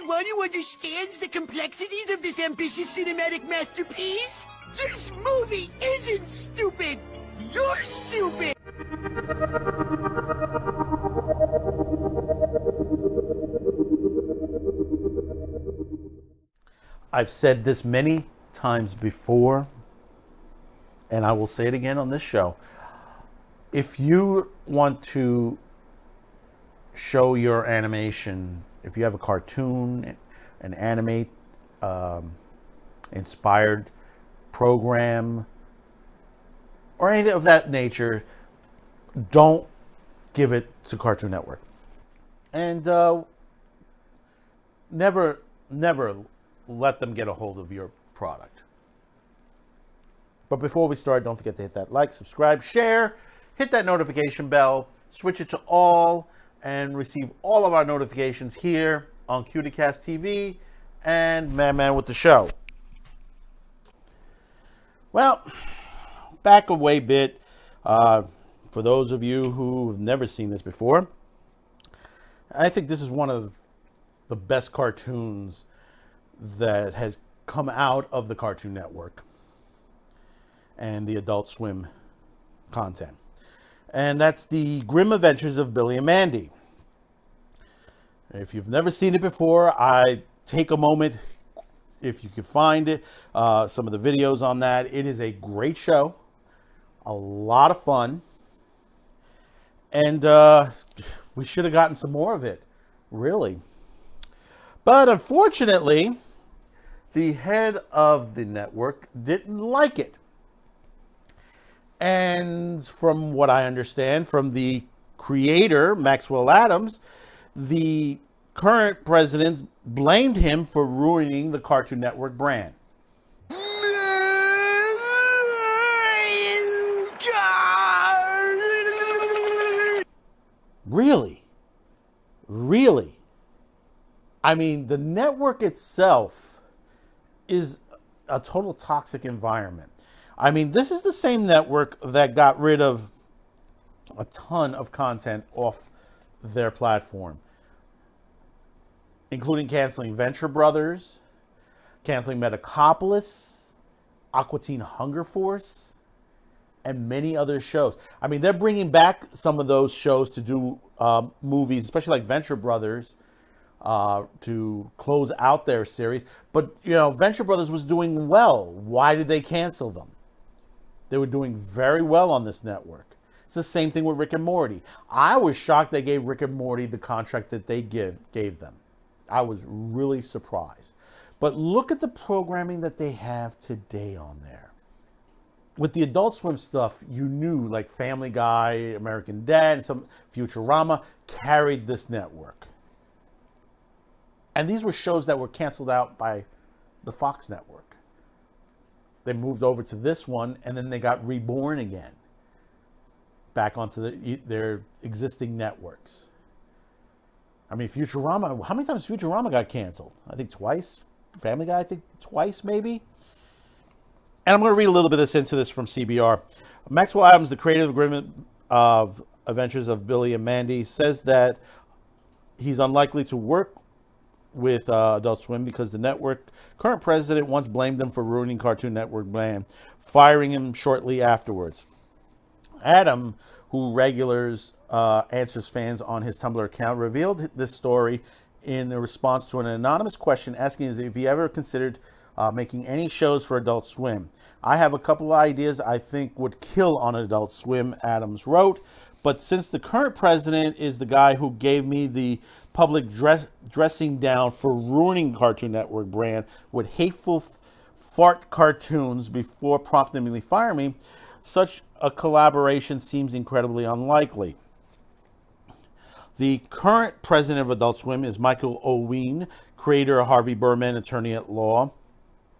anyone who understands the complexities of this ambitious cinematic masterpiece? This movie isn't stupid! You're stupid! I've said this many times before, and I will say it again on this show. If you want to show your animation, if you have a cartoon, an anime inspired program, or anything of that nature, don't give it to Cartoon Network. And never let them get a hold of your product. But before we start, don't forget to hit that like, subscribe, share, hit that notification bell, switch it to all, and receive all of our notifications here on CutieCast TV and Man with the Show. Well, back a way bit. For those of you who have never seen this before, I think this is one of the best cartoons that has come out of the Cartoon Network and the Adult Swim content. And that's the Grim Adventures of Billy and Mandy. If you've never seen it before, I take a moment, if you can find it, some of the videos on that. It is a great show, a lot of fun, and we should have gotten some more of it, really. But unfortunately, the head of the network didn't like it. And from what I understand from the creator, Maxwell Adams, the current president blamed him for ruining the Cartoon Network brand. Really? Really? I mean, the network itself is a total toxic environment. I mean, this is the same network that got rid of a ton of content off their platform, including canceling Venture Brothers, canceling Metacopolis, Aqua Teen Hunger Force, and many other shows. I mean, they're bringing back some of those shows to do movies, especially like Venture Brothers, to close out their series. But, you know, Venture Brothers was doing well. Why did they cancel them? They were doing very well on this network. It's the same thing with Rick and Morty. I was shocked they gave Rick and Morty the contract that they gave them. I was really surprised. But look at the programming that they have today on there. With the Adult Swim stuff, you knew, like Family Guy, American Dad, and some Futurama carried this network. And these were shows that were canceled out by the Fox network. They moved over to this one, and then they got reborn again, back onto their existing networks. I mean, Futurama, how many times Futurama got canceled? I think twice. Family Guy, I think twice, maybe. And I'm going to read a little bit into this from CBR. Maxwell Adams, the creator of Grim Adventures of Billy and Mandy, says that he's unlikely to work with Adult Swim because the network current president once blamed them for ruining Cartoon Network brand, firing him shortly afterwards. Adam, who regulars answers fans on his Tumblr account, revealed this story in a response to an anonymous question asking if he ever considered making any shows for Adult Swim. I have a couple of ideas I think would kill on Adult Swim, Adams wrote, but since the current president is the guy who gave me the public dressing down for ruining Cartoon Network brand with hateful fart cartoons before promptly firing me, such a collaboration seems incredibly unlikely. The current president of Adult Swim is Michael Owen, creator of Harvey Birdman, attorney at law.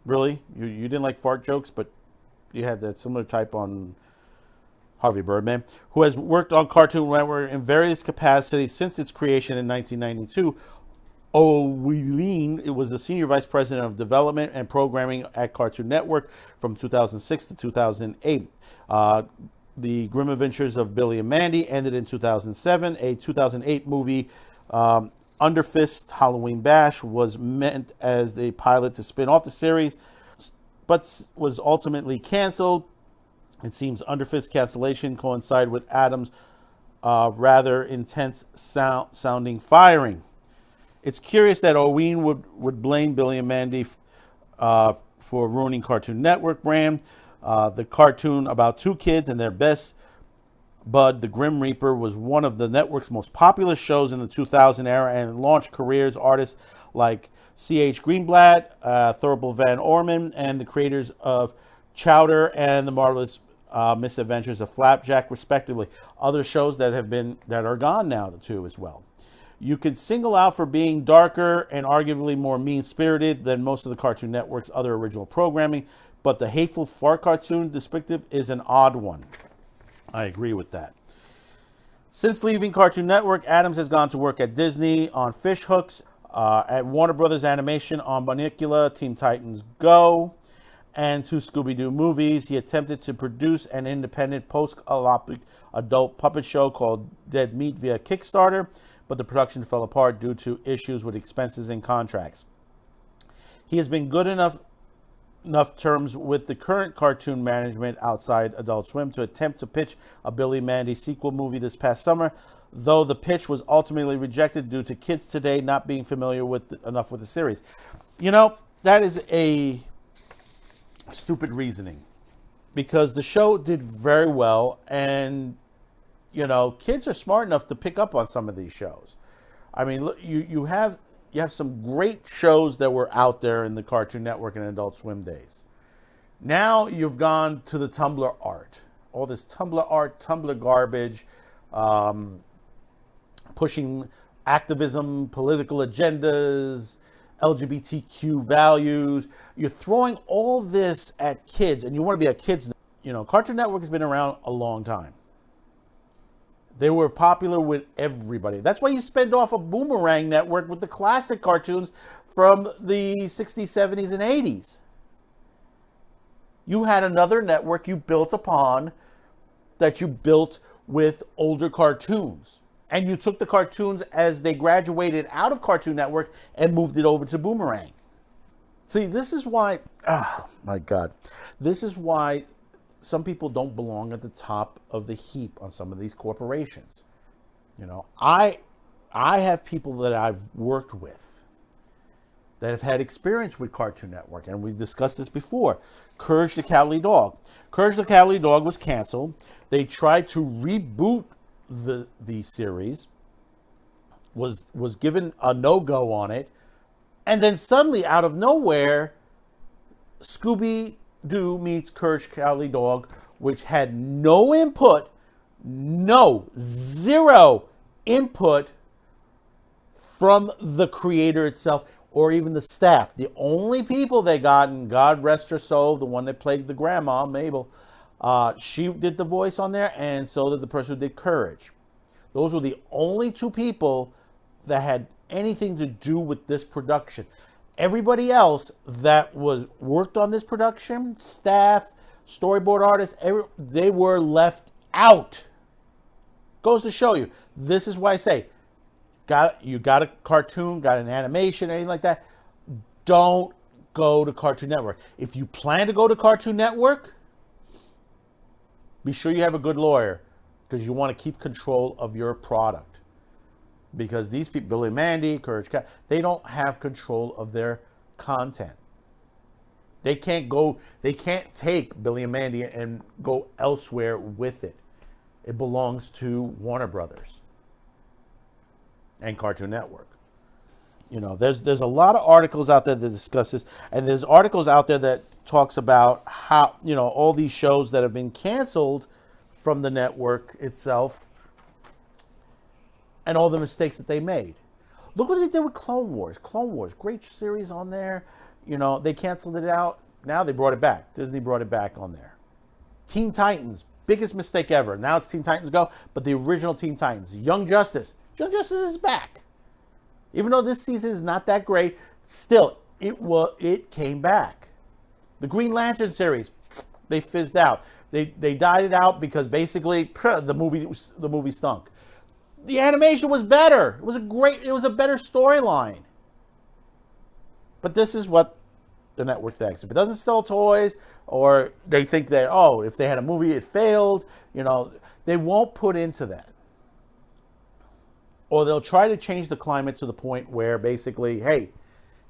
Really? You didn't like fart jokes, but you had that similar type on Harvey Birdman, who has worked on Cartoon Network in various capacities since its creation in 1992. Owen was the senior vice president of development and programming at Cartoon Network from 2006 to 2008. The Grim Adventures of Billy and Mandy ended in 2007. A 2008 movie Under Fist Halloween Bash was meant as a pilot to spin off the series, but was ultimately canceled. It seems Under Fist cancellation coincided with Adams' rather intense sounding firing. It's curious that Owen would blame Billy and Mandy for ruining Cartoon Network brand. The cartoon about two kids and their best bud, the Grim Reaper, was one of the network's most popular shows in the 2000 era and launched careers artists like C.H. Greenblatt, Thurber Van Orman, and the creators of Chowder and the Marvelous Misadventures of Flapjack, respectively. Other shows that are gone now too as well. You could single out for being darker and arguably more mean-spirited than most of the Cartoon Network's other original programming, but the hateful fart cartoon descriptive is an odd one. I agree with that. Since leaving Cartoon Network, Adams has gone to work at Disney on Fish Hooks, at Warner Brothers Animation on Bunnicula, Teen Titans Go, and two Scooby-Doo movies. He attempted to produce an independent post-apocalyptic adult puppet show called Dead Meat via Kickstarter, but the production fell apart due to issues with expenses and contracts. He has been good enough terms with the current cartoon management outside Adult Swim to attempt to pitch a Billy Mandy sequel movie this past summer, though the pitch was ultimately rejected due to kids today not being familiar enough with the series. You know, that is a stupid reasoning, because the show did very well, and you know, kids are smart enough to pick up on some of these shows. I mean, look, you have some great shows that were out there in the Cartoon Network and Adult Swim days. Now you've gone to the Tumblr art. All this Tumblr art, Tumblr garbage, pushing activism, political agendas, LGBTQ values. You're throwing all this at kids, and you want to be a kid's. You know, Cartoon Network has been around a long time. They were popular with everybody. That's why you spend off a Boomerang network with the classic cartoons from the 60s, 70s, and 80s. You had another network you built upon that you built with older cartoons. And you took the cartoons as they graduated out of Cartoon Network and moved it over to Boomerang. See, this is why, oh my God, this is why some people don't belong at the top of the heap on some of these corporations. You know, I have people that I've worked with that have had experience with Cartoon Network, and we've discussed this before. Courage the Cowardly Dog. Courage the Cowardly Dog was canceled. They tried to reboot the series, was given a no-go on it, and then suddenly, out of nowhere, Scooby-Doo meets Courage the Cowardly Dog, which had no input, zero input from the creator itself or even the staff. The only people they got, and God rest her soul, the one that played the grandma, Mabel, she did the voice on there, and so did the person who did Courage. Those were the only two people that had anything to do with this production. Everybody else that worked on this production, staff, storyboard artists, they were left out. Goes to show you. This is why I say, you got a cartoon, got an animation, anything like that, don't go to Cartoon Network. If you plan to go to Cartoon Network, be sure you have a good lawyer, because you want to keep control of your product. Because these people, Billy and Mandy, Courage Cat, they don't have control of their content. They can't take Billy and Mandy and go elsewhere with it. It belongs to Warner Brothers and Cartoon Network. You know, there's a lot of articles out there that discuss this, and there's articles out there that talks about how, you know, all these shows that have been canceled from the network itself and all the mistakes that they made. Look what they did with Clone Wars. Clone Wars, great series on there. You know, they canceled it out. Now they brought it back. Disney brought it back on there. Teen Titans, biggest mistake ever. Now it's Teen Titans Go, but the original Teen Titans. Young Justice. Young Justice is back. Even though this season is not that great, still, it came back. The Green Lantern series, they fizzed out. They died it out because basically the movie stunk. the animation was better. It was a better storyline. But this is what the network thinks. If it doesn't sell toys, or they think that, oh, if they had a movie, it failed, they won't put into that. Or they'll try to change the climate to the point where basically, hey,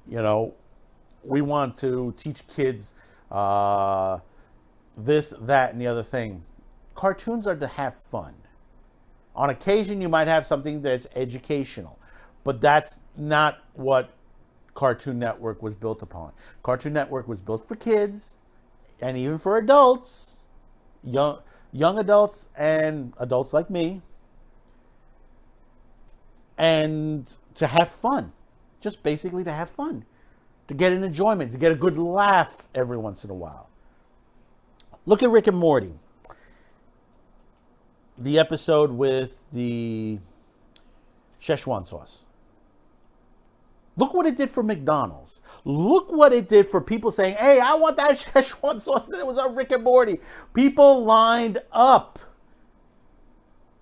we want to teach kids this, that, and the other thing. Cartoons are to have fun. On occasion, you might have something that's educational, but that's not what Cartoon Network was built upon. Cartoon Network was built for kids and even for adults, young adults and adults like me, and to have fun. Just basically to have fun, to get an enjoyment, to get a good laugh every once in a while. Look at Rick and Morty. The episode with the Szechuan sauce. Look what it did for McDonald's. Look what it did for people saying, hey, I want that Szechuan sauce that was on Rick and Morty. People lined up.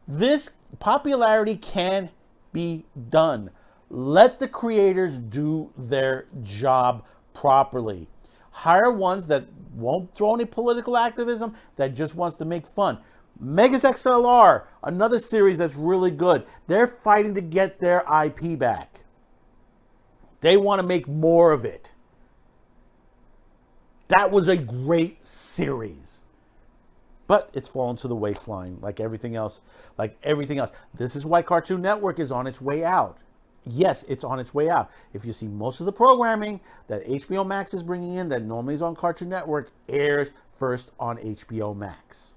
This popularity can be done. Let the creators do their job properly. Hire ones that won't throw any political activism, that just wants to make fun. Megas XLR, another series that's really good. They're fighting to get their IP back. They want to make more of it. That was a great series. But it's fallen to the waistline like everything else. This is why Cartoon Network is on its way out. Yes, it's on its way out. If you see most of the programming that HBO Max is bringing in that normally is on Cartoon Network airs first on HBO Max.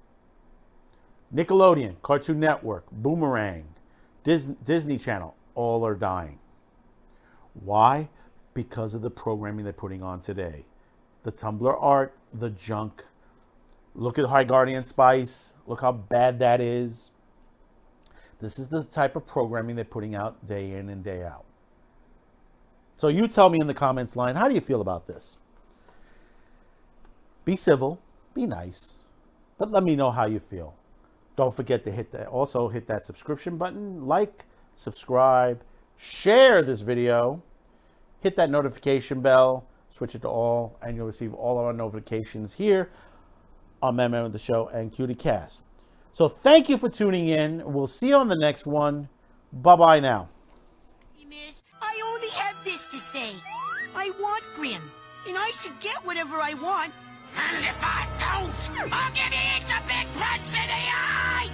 Nickelodeon, Cartoon Network, Boomerang, Disney Channel, all are dying. Why? Because of the programming they're putting on today. The Tumblr art, the junk. Look at High Guardian Spice. Look how bad that is. This is the type of programming they're putting out day in and day out. So you tell me in the comments line, how do you feel about this? Be civil, be nice, but let me know how you feel. Don't forget to hit that subscription button, like, subscribe, share this video, hit that notification bell, switch it to all, and you'll receive all of our notifications here on Man with the Show and Cutie Cast. So thank you for tuning in. We'll see you on the next one. Bye-bye now. Hey, miss, I only have this to say. I want Grim, and I should get whatever I want. And if I don't, I'll give you each a big punch in the eye!